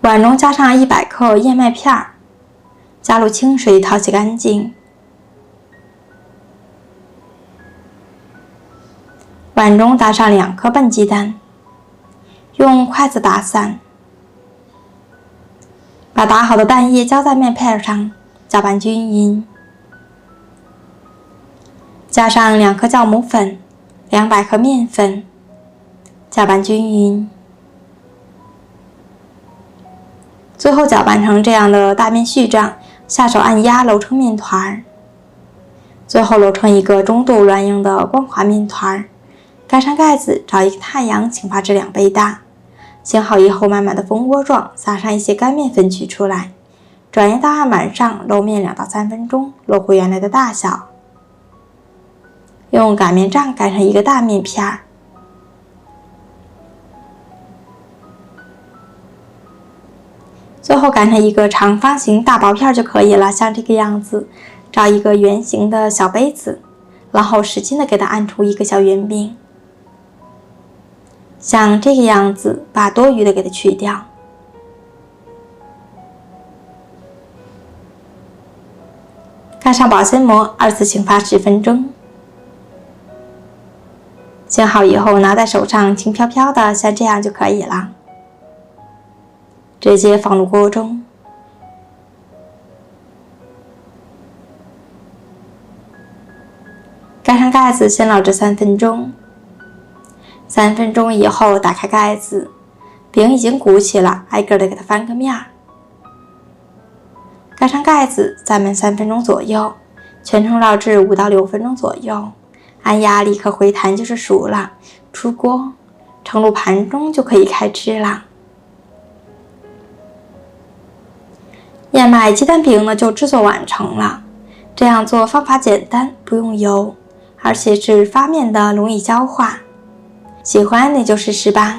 碗中加上100克燕麦片，加入清水淘洗干净。碗中打上2颗笨鸡蛋，用筷子打散。把打好的蛋液浇在面片上，搅拌均匀。加上2颗酵母粉，200克面粉，搅拌均匀。最后搅拌成这样的大面絮状，下手按压揉成面团，最后揉成一个中度软硬的光滑面团。盖上盖子，找一个太阳倾发至2倍大。醒好以后，慢慢的蜂窝状，撒上一些干面粉取出来，转移到案板上，揉面2到3分钟，揉回原来的大小。用擀面杖擀成一个大面片，最后擀成一个长方形大薄片就可以了。像这个样子，找一个圆形的小杯子，然后使劲的给它按出一个小圆饼。像这个样子，把多余的给它去掉。盖上保鲜膜，2次醒发10分钟。醒好以后，拿在手上轻飘飘的，像这样就可以了。直接放入锅中。盖上盖子，先烙制3分钟。3分钟以后打开盖子，饼已经鼓起了，挨个的给它翻个面。盖上盖子，再焖3分钟左右，全程烙制5到6分钟左右，按压立刻回弹就是熟了。出锅，盛入盘中就可以开吃了。燕麦鸡蛋饼呢就制作完成了。这样做方法简单，不用油，而且是发面的，容易消化。喜欢你就试试吧。